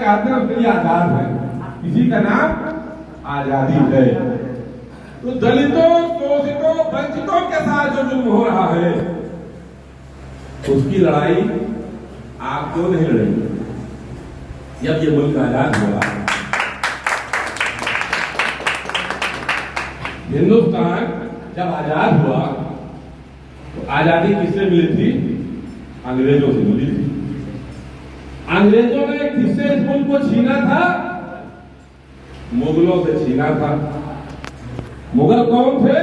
कहते हैं उसके लिए आजाद है, इसी का नाम आजादी है। तो दलितों, शोषितों, वंचितों के साथ जो जुल्म हो रहा है उसकी लड़ाई आप क्यों नहीं लड़ेंगे? जब ये मुल्क आजाद हुआ, हिंदुस्तान जब आजाद हुआ तो आजादी किससे मिली थी? अंग्रेजों से मिली थी। अंग्रेजों ने किससे इस मुल्क को छीना था? मुगलों से छीना था। मुगल कौन थे?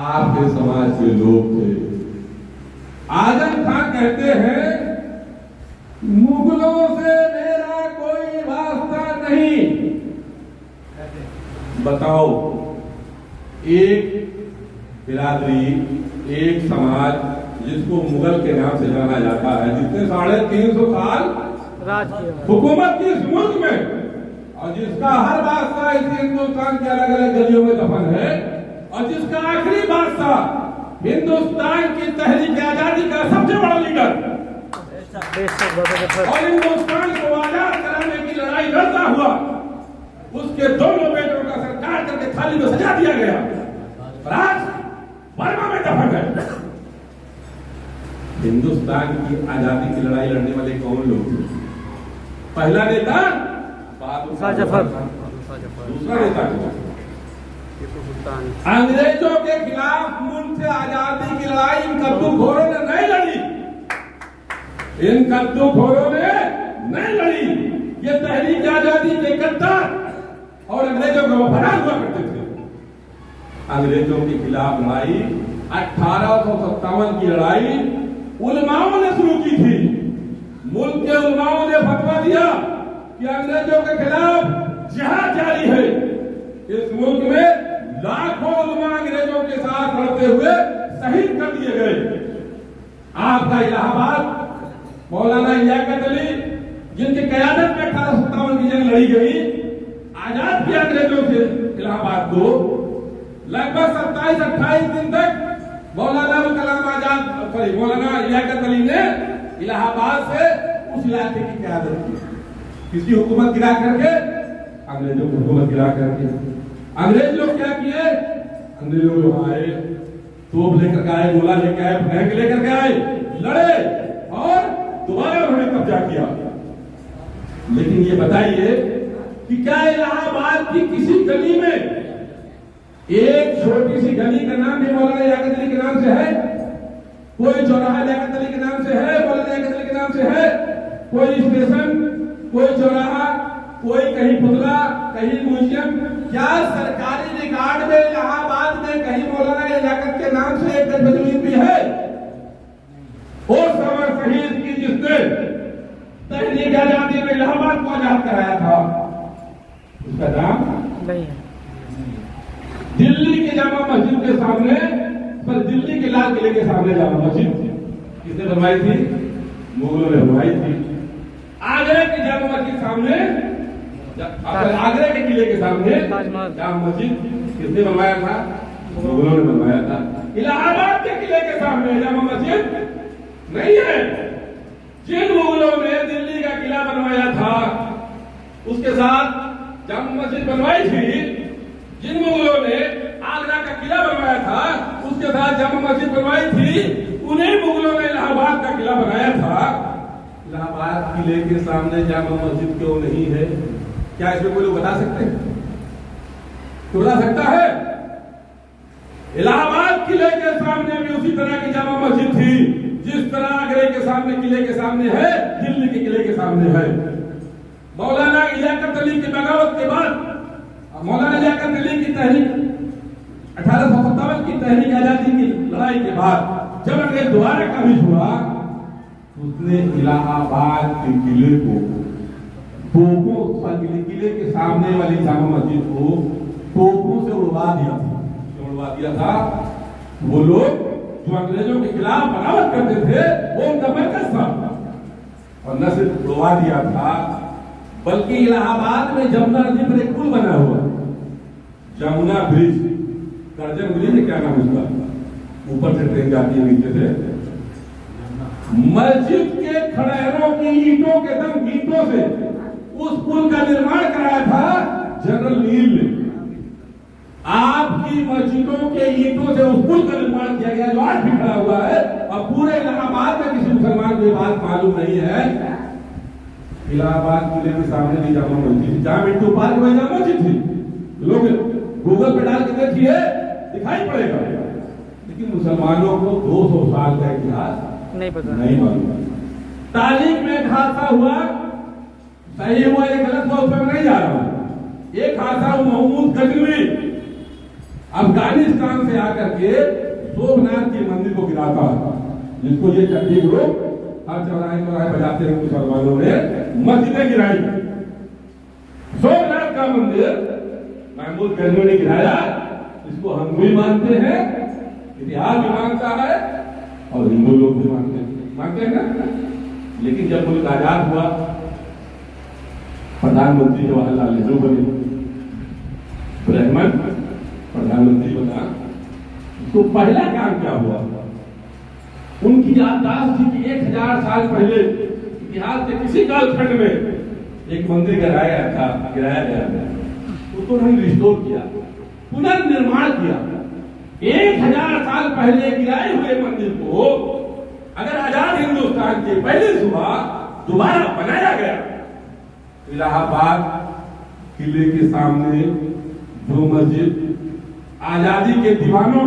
आपके समाज के लोग थे। आजम खान कहते हैं मुगलों से मेरा कोई वास्ता नहीं। बताओ, एक बिरादरी, एक समाज जिसको मुगल के नाम से जाना जाता है, जिसने 350 साल हुकूमत की इस मुल्क में, और जिसका हर बादशाह इस हिंदुस्तान के अलग अलग गलियों में दफन है, और जिसका आखिरी बादशाह हिंदुस्तान की तहरीक आजादी का सबसे बड़ा लीडर, और हिंदुस्तान को आजाद कराने की लड़ाई लड़ता हुआ उसके दोनों बेटों का सर काट करके थाली में सजा दिया गया, और आज बर्मा में दफन है। हिंदुस्तान की आजादी की लड़ाई लड़ने वाले कौन लोग थे? पहला नेता बहादुर जफर, दूसरा नेता अंग्रेजों के खिलाफ मुल्क से आजादी की लड़ाई इन कद्दूखोरों ने नहीं लड़ी। इन कद्दूखोरों ने नहीं लड़ी। ये तहरीक आजादी के गद्दार और अंग्रेजों को वफादार हुआ करते थे। अंग्रेजों के खिलाफ लड़ाई 1857 की लड़ाई उलमाओं ने शुरू की थी। मुल्क के उलमाओं ने फतवा दिया कि अंग्रेजों के खिलाफ जिहाद जारी है। इस मुल्क में लाखों उलमा अंग्रेजों के साथ लड़ते हुए शहीद कर दिए गए। आपका इलाहाबाद मौलाना लियाकत अली, जिनकी क़यादत में 1857 की जंग लड़ी गई, आजाद किया अंग्रेजों से इलाहाबाद को। लगभग 27-28 दिन तक मौलाना लियाकत अली ने इलाहाबाद से उस इलाके की क़यादत की। किसकी हुकूमत गिरा करके? अंग्रेजों की हुकूमत गिरा करके। अंग्रेज लोग क्या किए? अंग्रेज लोग आए, तोप लेकर के आए, गोला लेकर आए, टैंक लेकर के आए, लड़े और दोबारा उन्होंने कब्जा किया। लेकिन ये बताइए कि क्या इलाहाबाद की किसी गली में, एक छोटी सी गली का नाम भी मौलाना लियाकत अली के नाम से है? कोई चौराहा लियाकत अली के नाम से है? मौलाना लियाकत अली के नाम से है? कोई स्टेशन, कोई चौराहा, कोई कहीं पुतला, कहीं म्यूजियम? क्या सरकारी रिकॉर्ड में इलाहाबाद में कहीं मौलाना लियाकत के नाम से एक जमीन भी है? उस समर शहीद की जिसने तहरीक आजादी में इलाहाबाद को आजाद कराया था, उसका नाम नहीं है। दिल्ली के जामा मस्जिद के सामने, पर दिल्ली के लाल किले के सामने जामा मस्जिद किसने बनवाई थी? मुगलों ने बनवाई थी। आगरा के जामा मस्जिद सामने, आगरा के किले के सामने जामा मस्जिद किसने बनवाया था? मुगलों ने बनवाया था। इलाहाबाद के किले के सामने जामा मस्जिद नहीं है। जिन मुगलों ने दिल्ली का किला बनवाया था उसके साथ जामा मस्जिद बनवाई थी, जिन मुगलों ने आगरा का किला बनवाया था उसके साथ जामा मस्जिद बनवाई थी, उन्हीं मुगलों ने इलाहाबाद का किला बनाया था। इलाहाबाद किले के सामने जामा मस्जिद क्यों नहीं है? क्या इसमें कोई लोग बता सकते हैं? तो बता सकता है? इलाहाबाद किले के सामने भी उसी तरह की जामा मस्जिद थी जिस तरह आगरे के सामने किले के सामने है, दिल्ली के किले के सामने है। मौलाना लियाकत अली की बगावत के बाद, मौलाना लियाकत अली की तहरीक 1857 की तहरीक आजादी की लड़ाई के बाद जब अंग्रेज दोबारा काबिज हुआ, उसने इलाहाबाद के किले को, तोपों, किले के सामने वाली जामा मस्जिद को तोपों से उड़वा दिया था। उड़वा दिया था। वो लोग जो अंग्रेजों के खिलाफ बगावत करते थे वो उनका मरकज था। और न सिर्फ उड़वा दिया था, बल्कि इलाहाबाद में जमुना नदी पर एक पुल बना हुआ, जमुना ब्रिज, कर्जन ब्रिज है, क्या नाम उसका, ऊपर से ट्रेन जाती है, नीचे से। मस्जिद के खड़ेरों की ईंटों के दम, ईंटों से उस पुल का निर्माण कराया था जनरल नील ने। आपकी मस्जिदों के ईंटों से उस पुल का निर्माण किया गया जो आज भी खड़ा हुआ है, और पूरे इलाहाबाद में किसी मुसलमान को ये बात मालूम नहीं है। इलाहाबाद किले के सामने भी जामा मस्जिद थी, जहां मिंटू पार्क में जामा मस्जिद थी, लोग गूगल पे डाल के देखिए दिखाई पड़ेगा। लेकिन मुसलमानों को 200 साल का इतिहास नहीं पता, नहीं मालूम। तारीख में एक हादसा हुआ, सही हुआ या गलत हुआ उस पर मैं नहीं जा रहा हूं। एक हादसा महमूद गजनवी अफगानिस्तान से आकर के सोमनाथ के मंदिर को गिराता है, जिसको ये चड्डी ग्रुप हर चौराहे चौराहे बजाते हैं मुसलमानों ने मस्जिदें गिराई। सोमनाथ का मंदिर महमूद गजनवी ने गिराया, इसको हम भी मानते हैं, इतिहास भी मानता है और हिंदू लोग भी मानते हैं ना। लेकिन जब मुल्क आजाद हुआ, प्रधानमंत्री जवाहरलाल नेहरू बने, रहमान प्रधानमंत्री बना, तो पहला काम क्या हुआ? उनकी याददाश्त थी कि 1000 साल पहले इतिहास के किसी कालखंड में एक मंदिर गिराया गया था, उसको उन्होंने रिस्टोर किया, पुनर्निर्माण किया। 1000 साल पहले गिराए हुए मंदिर को अगर आजाद हिंदुस्तान के पहले सुबह दोबारा बनाया गया, इलाहाबाद किले के सामने जो मस्जिद आजादी के दीवानों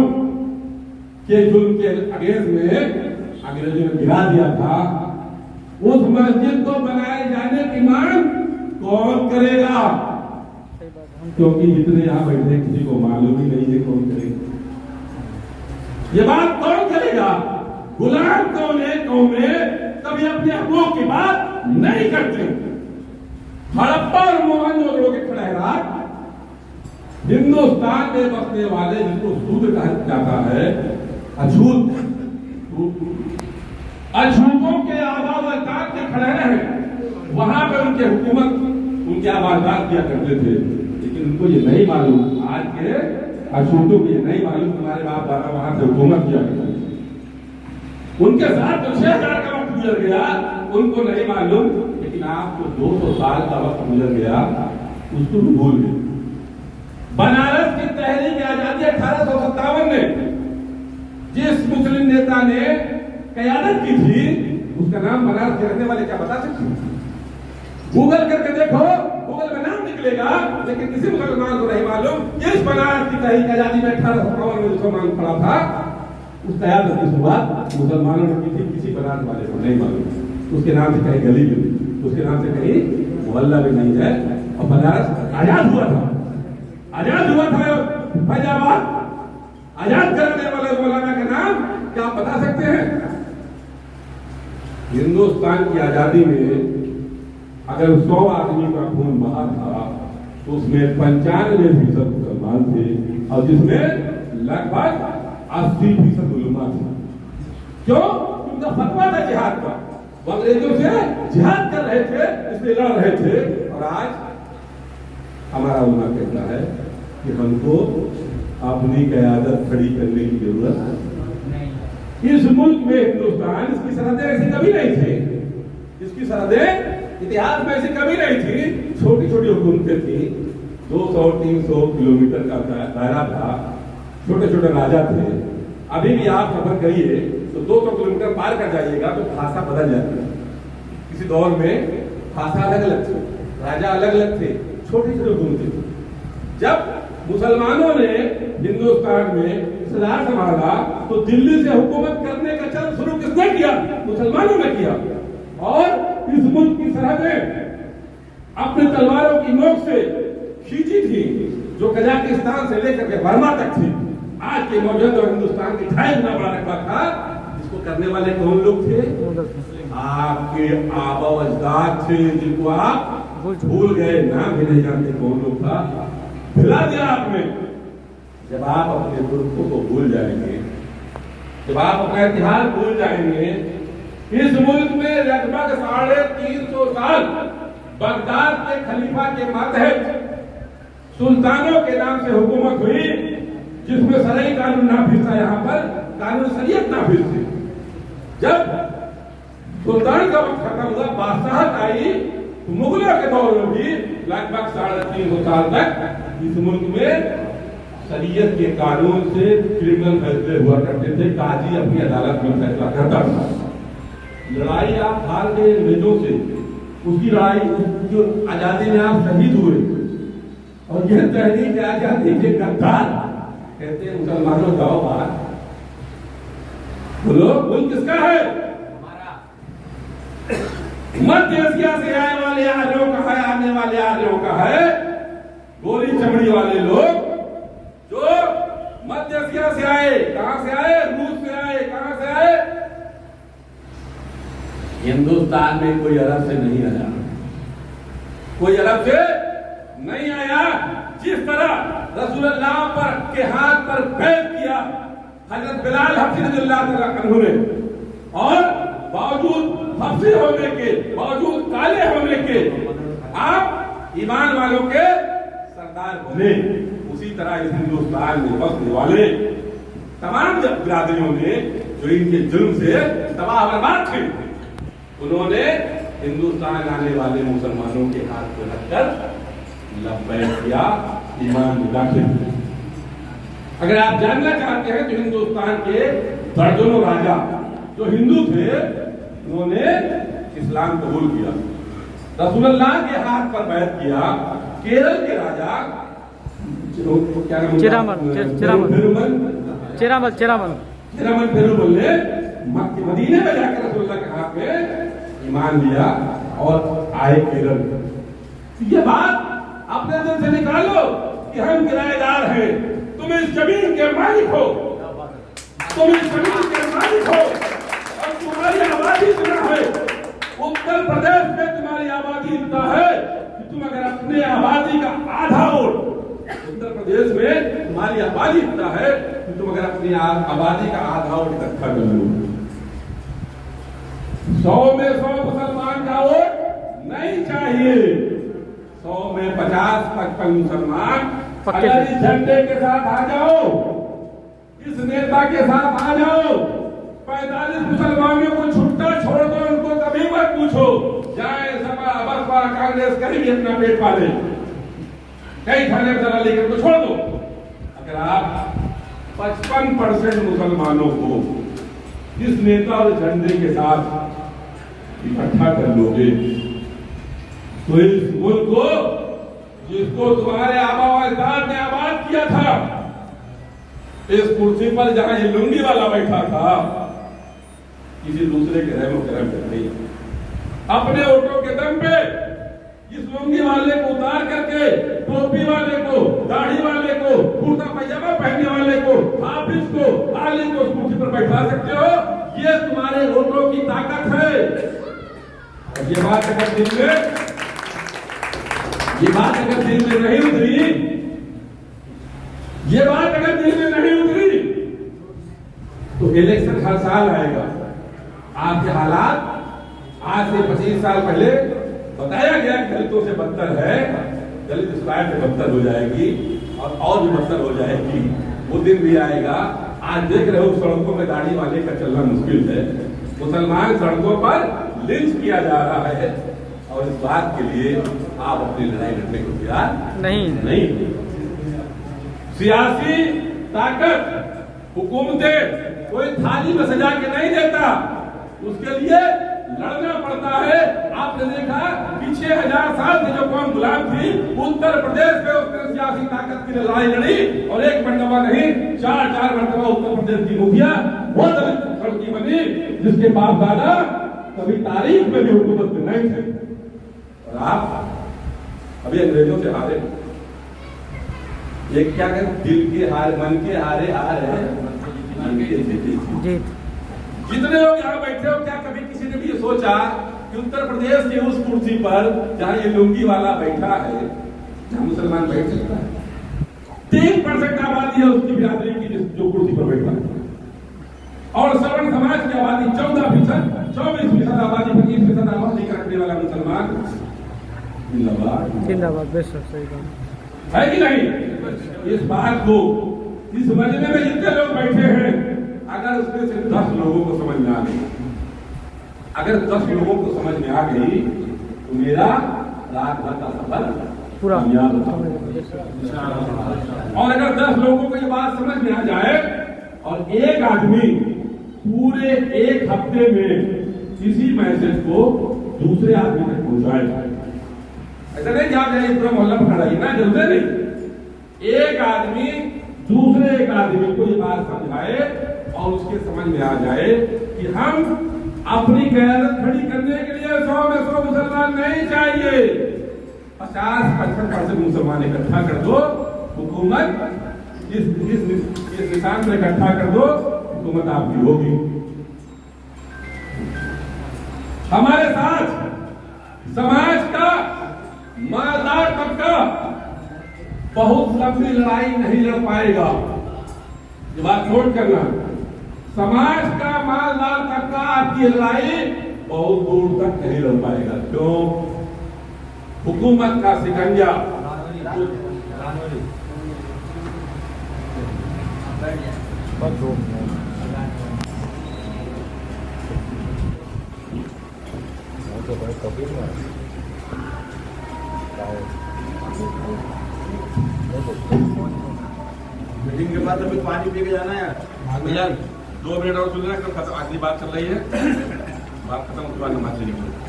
के जुल्म के अगेंस्ट में अंग्रेजों ने गिरा दिया था, उस मस्जिद को बनाए जाने की मांग कौन करेगा? क्योंकि जितने यहाँ बैठे किसी को मालूम ही नहीं है कौन करेगा। ये बात कौन करेगा? गुलाम कौन है? कौमें कभी अपने हकों की बात नहीं करते। हड़प्पा और मोहनजोदड़ो के खड़हराट हिंदुस्तान में बसने वाले, जिनको शूद्र कहा जाता है, अछूत, अछूतों के आबाद के खड़हरे हैं, वहां पर उनके हुकूमत, उनके आबाद किया करते थे। लेकिन उनको ये नहीं मालूम, आज के अछूतों को ये नहीं मालूम तुम्हारे बाप दादा वहां से हुकूमत किया करते थे। उनके साथ तो 6000 का वक्त गुजर गया, उनको नहीं मालूम। लेकिन आपको 200 साल का वक्त गुजर गया, उसको भी भूल गए। बनारस की तहरीक आजादी 1857 में जिस मुस्लिम नेता ने क़यादत की थी, उसका नाम बनारस के रहने वाले क्या बता सकते हैं? गूगल करके देखो, गूगल में नाम निकलेगा, लेकिन किसी मुसलमान को नहीं मालूम कि इस बनारस की तहरीक आजादी में 1857 में मुसलमान खड़ा था, उस क़यादत की शुरुआत मुसलमानों ने की थी, किसी बनारस वाले को नहीं मालूम। उसके नाम से कहीं गली भी नहीं, उसके नाम से कहीं मोहल्ला भी नहीं है। और बनारस आजाद हुआ था, आजाद हुआ था फैजाबाद, आजाद करने वाले मौलाना का नाम क्या आप बता सकते हैं? हिंदुस्तान की आजादी में अगर 100 आदमी का खून बहा था, तो उसमें 95% मुसलमान थे, और जिसमें लगभग 80% उलमा थे। क्यों? उनका फतवा था जिहाद का, वो अंग्रेजों से जिहाद कर रहे थे, इसलिए लड़ रहे थे। और आज हमारा उलमा कहता है कि हमको अपनी क़यादत खड़ी करने की जरूरत नहीं। इस मुल्क में हिंदुस्तान, इसकी सरहदें ऐसी कभी नहीं थी, इसकी सरहदें इतिहास में ऐसी कभी नहीं थी। छोटी छोटी हुकूमतें थी, 200-300 किलोमीटर का दायरा था, छोटे छोटे राजा थे। अभी भी आप सफर करिए तो 200 किलोमीटर पार कर जाइएगा तो भाषा बदल जाती है। किसी दौर में भाषा अलग अलग थी, राजा अलग अलग थे, छोटी छोटी हुकूमतें थी। जब मुसलमानों ने हिंदुस्तान में इस्लाह संभाला तो दिल्ली से हुकूमत करने का चल शुरू किसने किया? मुसलमानों ने किया। और इस मुल्क की सरहदें अपने तलवारों की नोक से खींची थी, जो कजाकिस्तान से लेकर के बर्मा तक थी। आज के मौजूद और हिंदुस्तान की 2.5 गुना बड़ा रकबा था। इसको करने वाले कौन लोग थे? आपके आबा अजदाद थे, जिनको आप भूल गए, नाम भी नहीं जानते कौन लोग था। भुला दिया आपने। जब आप अपने पुरखों को भूल जाएंगे, जब आप अपना इतिहास भूल जाएंगे, इस मुल्क में लगभग 350 साल बगदाद के खलीफा के मातहत सुल्तानों के नाम से हुकूमत हुई, जिसमें शरई कानून नाफिज था। यहाँ पर कानून शरीयत नाफिज थी। जब सुल्तान का वक्त खत्म हुआ, बादशाहत आई, तो मुगलों के दौर में भी लगभग 350 साल तक इस मुल्क में शरीयत के कानून से क्रिमिनल फैसले हुआ करते थे। काजी अपनी अदालत में फैसला करता था। लड़ाई आप हार गए अंग्रेजों से, उसकी लड़ाई जो आजादी में आप शहीद हुए, और यह तहरीक आजादी के गद्दार कहते हैं मुसलमानों जाओ बाहर, बोलो मुल्क किसका है? मध्य एशिया से आए वाले आर्यों का है, आने वाले आर्यों का है। गोरी चमड़ी वाले लोग जो मध्य एशिया से आए, कहां से आए? रूस से आए। कहां से आए? हिंदुस्तान में कोई अरब से नहीं आया, कोई अरब से नहीं आया। जिस तरह रसूलुल्लाह पर के हाथ पर बैत किया हजरत बिलाल हबशी रज़ियल्लाहु अन्हु ने, और बावजूद हबशी होने के, बावजूद काले होने के आप ईमान वालों के सरदार बने, उसी तरह इस हिंदुस्तान में बसने वाले तमाम बिरादरियों ने जो इनके जुल्म से तबाह बर्बाद थे, उन्होंने हिंदुस्तान आने वाले मुसलमानों के हाथ पे रखकर लब्बैक किया, ईमान में दाखिल। अगर आप जानना चाहते हैं तो हिंदुस्तान के दर्जनों राजा जो हिंदू थे, उन्होंने इस्लाम कबूल किया, रसूलुल्लाह के हाथ पर बैत किया। केरल के राजा चेरामन पेरुमल ने मदीने में जाकर रसूलुल्लाह के हाथ में ईमान लिया और आए केरल। ये बात अपने दिल से निकालो कि हम किराएदार हैं, तुम इस जमीन के मालिक हो, तुम इस जमीन के मालिक हो, और तुम्हारी आबादी इतना है, उत्तर प्रदेश में तुम्हारी आबादी इतना है कि तुम अगर अपने आबादी का आधा वोट, उत्तर प्रदेश में तुम्हारी आबादी इतना है कि तुम अगर अपनी आबादी का आधा वोट इकट्ठा कर लो, 100 में 100 मुसलमान का वोट नहीं चाहिए, 100 में 50-55 मुसलमान अगर इस झंडे के साथ आ जाओ, इस नेता के साथ आ जाओ, 45 मुसलमानों को छुट्टा छोड़ दो, उनको कभी मत पूछो, जाए सपा बसपा कांग्रेस कहीं भी अपना पेट पाले, कई थाने में चला लेकर को छोड़ दो। अगर आप 55% मुसलमानों को इस नेता और झंडे के साथ इकट्ठा कर लोगे तो इस मुल्क को, जिसको तुम्हारे आबा व अजदाद ने आबाद किया था, इस कुर्सी पर जहां ये लुंगी वाला बैठा था, किसी दूसरे के रहमो करम पे नहीं, अपने वोटों के दम पे इस लुंगी वाले को उतार करके टोपी वाले को, दाढ़ी वाले को, कुर्ता पैजामा पहनने वाले को, हाफिज को, आलिम को उस कुर्सी पर बैठा सकते हो। ये तुम्हारे वोटों की ताकत है। और ये बात अगर दिल में नहीं उतरी, ये बात अगर दिल में नहीं उतरी तो इलेक्शन हर साल आएगा। आपके हालात आज से 25 साल पहले बताया गया कि दलितों से बदतर है, दलित इस्लाम से बदतर हो जाएगी और भी बदतर हो जाएगी। वो दिन भी आएगा। आज देख रहे हो सड़कों में दाढ़ी वाले का चलना मुश्किल है, मुसलमान सड़कों पर लिंच किया जा रहा है, और इस बात के लिए आप अपनी लड़ाई लड़ने को तैयार नहीं। सियासी ताकत हुकूमतें कोई थाली में सजा के नहीं देता, उसके लिए लड़ना पड़ता है। आपने देखा कि 6000 साल से जो कौम गुलाम थी, उत्तर प्रदेश में उसने सियासी ताकत की लड़ाई लड़ी, और एक मरतबा नहीं 4 मरतबा उत्तर प्रदेश की मुखिया वो दलित लड़की बनी जिसके बाप दादा कभी तारीख में भी हुकूमत में नहीं थे। और आप अभी अंग्रेजों से हारे, ये क्या कहते, दिल के हारे, मन के हारे हार है, मन के जीत। जितने लोग यहाँ बैठे हो, क्या कभी किसी ने भी ये सोचा कि उत्तर प्रदेश की उस कुर्सी पर जहाँ ये लुंगी वाला बैठा है, जहाँ मुसलमान बैठ सकता है, 3% आबादी है उसकी बिरादरी की जो कुर्सी पर बैठा है, और सवर्ण समाज की आबादी 14%, 24% आबादी, 25% आबादी का रखने वाला मुसलमान जिंदाबाद है कि नहीं? इस बात को, इस मजमे में जितने लोग बैठे हैं, अगर उसमें से 10 लोगों को समझ में आ गई, अगर 10 लोगों को समझ में आ गई, तो तो मेरा रात भर का सफर पूरा कामयाब होगा। और अगर 10 लोगों को ये बात समझ में आ जाए और एक आदमी पूरे एक हफ्ते में इसी मैसेज को दूसरे आदमी तक पहुंचाए, ऐसा नहीं कि आप जाइए पूरा मोहल्ला पकड़ाइए ना, जरूरी नहीं। एक आदमी दूसरे एक आदमी को ये बात समझाए और उसके समझ में आ जाए कि हम अपनी क़यादत खड़ी करने के लिए 100 में 100 मुसलमान नहीं चाहिए, 50-55% मुसलमान इकट्ठा कर दो, हुकूमत इस निशान में इकट्ठा कर दो, हुकूमत आपकी होगी। हमारे साथ समाज का मालदार तबका बहुत लंबी लड़ाई नहीं लड़ पाएगा, ये बात नोट करना। समाज का मालदार तबका आपकी लड़ाई बहुत दूर तक नहीं लड़ पाएगा। क्यों? हुकूमत का शिकंजा मीटिंग के बाद अभी पानी पी के जाना है भैया 2 मिनट और सुनना, आखिरी बात चल रही है, बात खत्म उसके बाद नमाज निकलो।